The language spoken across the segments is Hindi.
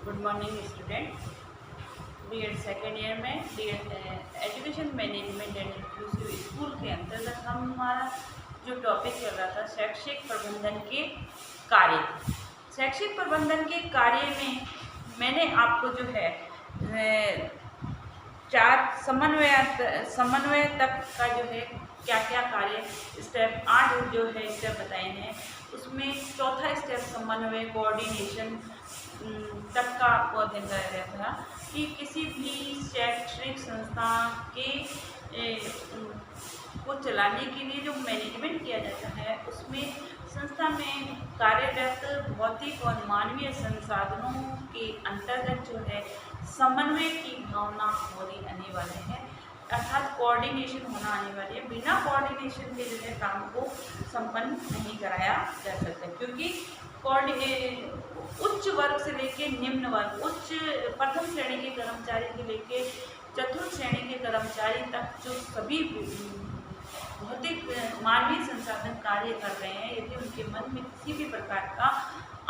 Good morning student. B Ed second year में B Ed education management and inclusive school के अंतर्गत हमारा जो टॉपिक चल रहा था शैक्षिक प्रबंधन के कार्य। शैक्षिक प्रबंधन के कार्य में मैंने आपको जो है चार समन्वय तक का जो है क्या क्या कार्य स्टेप 8 जो है स्टेप बताए हैं। उसमें चौथा स्टेप समन्वय कोऑर्डिनेशन तक का आपको अध्ययन कराया गया था कि किसी भी शैक्षणिक संस्था के को चलाने के लिए जो मैनेजमेंट किया जाता है उसमें संस्था में कार्यरत भौतिक और मानवीय संसाधनों के अंतर्गत जो है समन्वय की भावना होनी अनिवार्य है, अर्थात कोऑर्डिनेशन होना अनिवार्य है। बिना कोऑर्डिनेशन के जो है काम को संपन्न नहीं कराया जा सकता, क्योंकि उच्च वर्ग से लेके निम्न वर्ग, उच्च प्रथम श्रेणी के कर्मचारी से लेके चतुर्थ श्रेणी के कर्मचारी तक जो सभी भौतिक मानवीय संसाधन कार्य कर रहे हैं, यदि उनके मन में किसी भी प्रकार का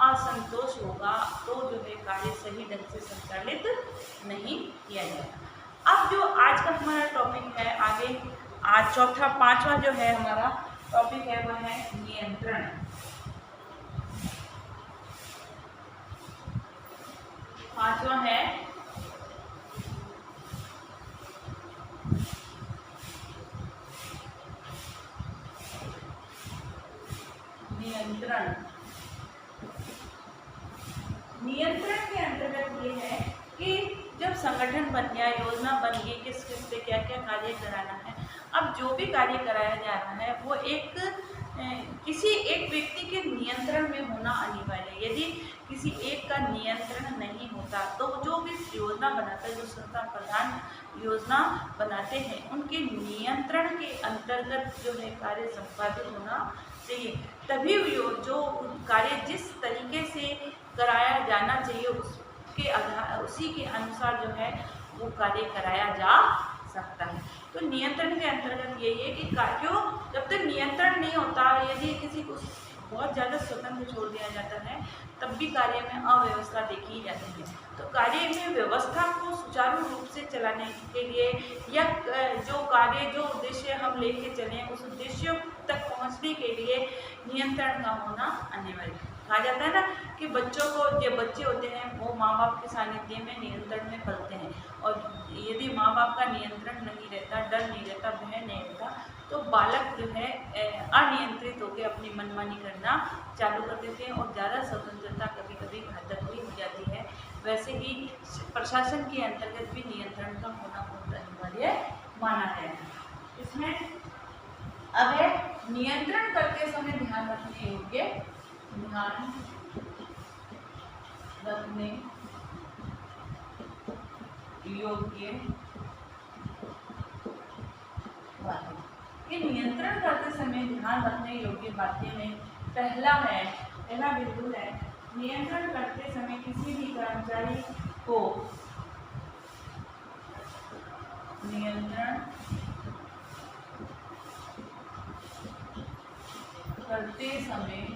असंतोष होगा तो जो है कार्य सही ढंग से संचालित नहीं किया जाएगा। अब जो आज का हमारा टॉपिक है, आगे आज पांचवा जो है हमारा टॉपिक है वह है नियंत्रण। पांचवा है नियंत्रण। नियंत्रण के अंतर्गत ये है कि जब संगठन बन गया, योजना बन गई, किस किस से क्या क्या कार्य कराना है। अब जो भी कार्य कराया जा रहा है वो किसी एक व्यक्ति के नियंत्रण में होना अनिवार्य है। यदि किसी एक का नियंत्रण नहीं होता तो जो भी योजना बनाता है, जो संस्था प्रधान योजना बनाते हैं, उनके नियंत्रण के अंतर्गत जो है कार्य संपादित होना चाहिए। तभी जो कार्य जिस तरीके से कराया जाना चाहिए उसी के अनुसार जो है वो कार्य कराया जा सकता है। तो नियंत्रण के अंतर्गत यही है कि क्यों जब तक नियंत्रण नहीं होता, यदि किसी को बहुत ज़्यादा स्वतंत्र छोड़ दिया जाता है तब भी कार्य में अव्यवस्था देखी जाती है। तो कार्य में व्यवस्था को सुचारू रूप से चलाने के लिए या जो उद्देश्य हम लेके चले उस उद्देश्य तक पहुंचने के लिए नियंत्रण का होना अनिवार्य है। कहा जाता है ना कि बच्चों को, जो बच्चे होते हैं वो माँ बाप के सानिध्य में नियंत्रण में पलते हैं, और यदि माँ बाप का नियंत्रण नहीं रहता, डर नहीं रहता, भय नहीं रहता, तो बालक जो है अनियंत्रित होकर अपनी मनमानी करना चालू कर देते हैं और ज़्यादा स्वतंत्रता कभी कभी घातक भी हो जाती है। वैसे ही प्रशासन के अंतर्गत भी नियंत्रण का होना बहुत अनिवार्य माना है। इसमें अब नियंत्रण करते समय ध्यान रखने योग्य बातें। कि नियंत्रण करते समय ध्यान रखने योग्य बातें में पहला बिंदु है नियंत्रण करते समय किसी भी कर्मचारी को नियंत्रण करते समय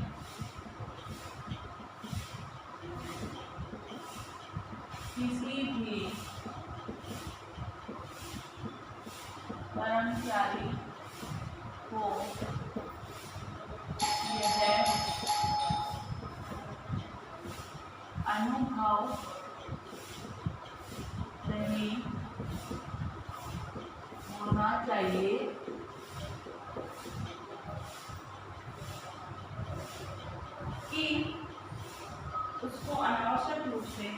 किसी भी कर्मचारी को यह अनुभव नहीं होना चाहिए कि उसको अनावश्यक रूप से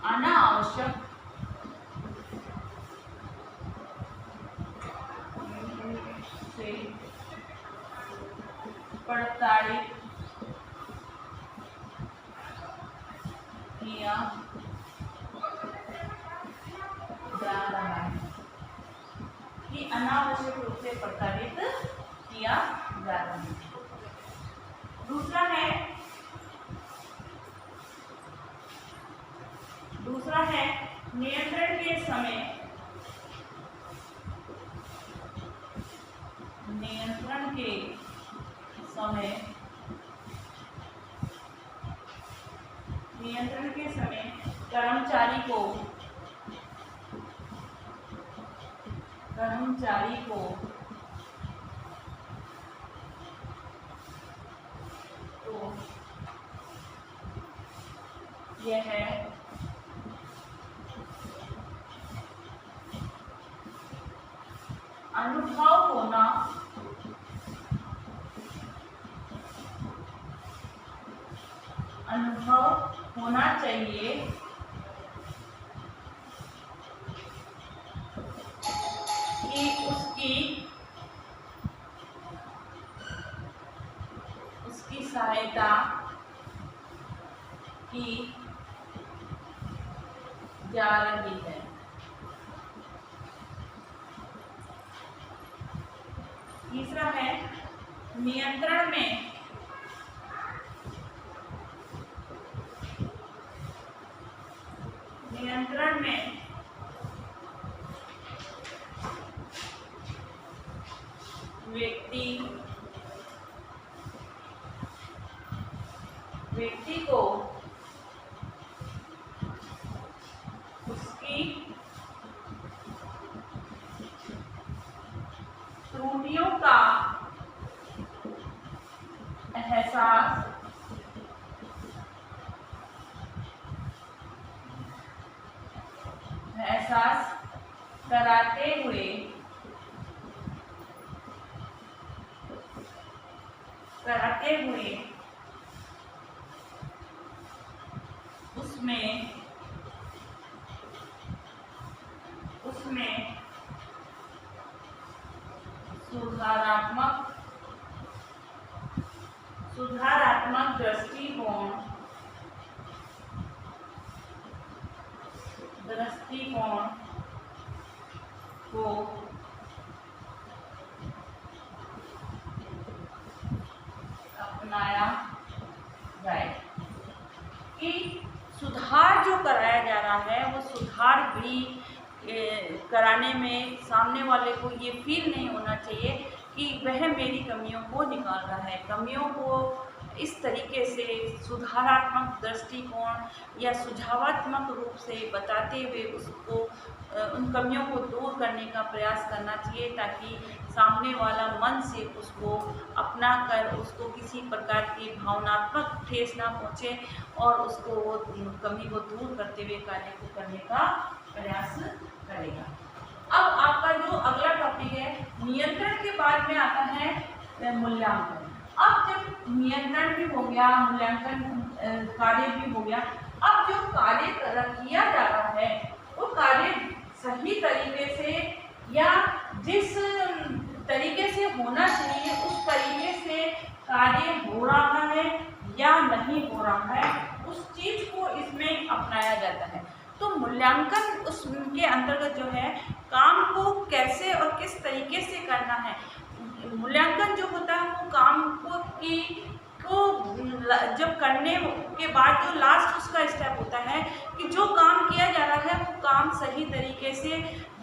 अनावश्यक से प्रताड़ित किया जा रहा है, कि अनावश्यक रूप से प्रताड़ित किया जा रहा है। दूसरा है नियंत्रण के समय नियंत्रण के समय नियंत्रण के समय कर्मचारी को तो यह अनुभव होना चाहिए कि उसकी सहायता की जा रही है। तीसरा है नियंत्रण में व्यक्ति को उसकी त्रुटियों का एहसास कराते हुए उसमें सुधारात्मक दृष्टिकोण को अपनाया जाए कि सुधार जो कराया जा रहा है वो सुधार भी कराने में सामने वाले को ये फील नहीं होना चाहिए कि वह मेरी कमियों को निकाल रहा है। कमियों को इस तरीके से सुधारात्मक दृष्टिकोण या सुझावात्मक रूप से बताते हुए उसको उन कमियों को दूर करने का प्रयास करना चाहिए, ताकि सामने वाला मन से उसको अपना कर उसको किसी प्रकार की भावनात्मक ठेस ना पहुँचे और उसको वो कमी को दूर करते हुए कार्य को करने का प्रयास करेगा। अब आपका जो अगला टॉपिक है नियंत्रण के बाद में आता है मूल्यांकन। अब जब नियंत्रण भी हो गया, मूल्यांकन कार्य भी हो गया, अब जो कार्य किया जा रहा है वो कार्य सही तरीके से या जिस तरीके से होना चाहिए उस तरीके से कार्य हो रहा है या नहीं हो रहा है, उस चीज को इसमें अपनाया जाता है। तो मूल्यांकन उसके अंतर्गत जो है काम को कैसे और किस तरीके से करना है। मूल्यांकन जो होता है वो काम को जब करने के बाद जो लास्ट उसका स्टेप होता है कि जो काम किया जा रहा है वो काम सही तरीके से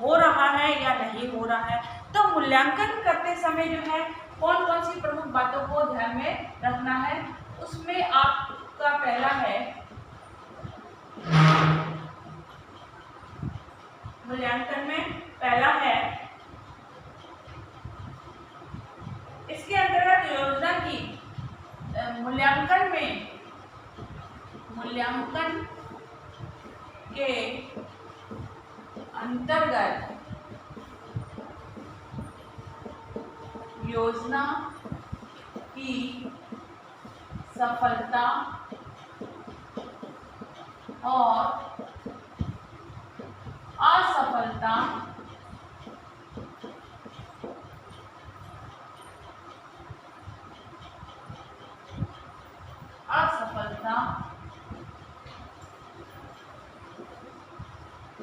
हो रहा है या नहीं हो रहा है। तो मूल्यांकन करते समय जो है कौन कौन सी प्रमुख बातों को ध्यान में रखना है, उसमें आपका पहला है मूल्यांकन में पहला है इसके अंतर्गत योजना की मूल्यांकन के अंतर्गत योजना की सफलता और असफलता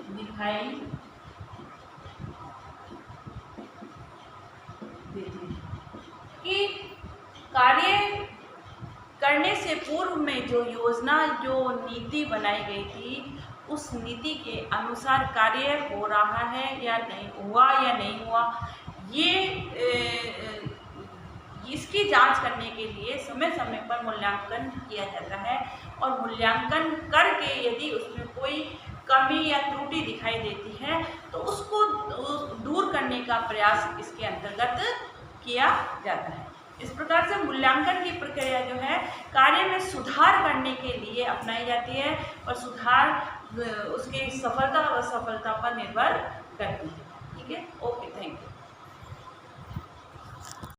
दिखाई देती है कि कार्य करने से पूर्व में जो योजना जो नीति बनाई गई थी उस नीति के अनुसार कार्य हो रहा है या नहीं हुआ, इसकी जांच करने के लिए समय समय पर मूल्यांकन किया जाता है और मूल्यांकन करके यदि उसमें कोई कमी या त्रुटि दिखाई देती है तो उसको दूर करने का प्रयास इसके अंतर्गत किया जाता है। इस प्रकार से मूल्यांकन की प्रक्रिया जो है कार्य में सुधार करने के लिए अपनाई जाती है और सुधार उसकी सफलता और असफलता पर निर्भर करती है। ठीक है, ओके, थैंक यू।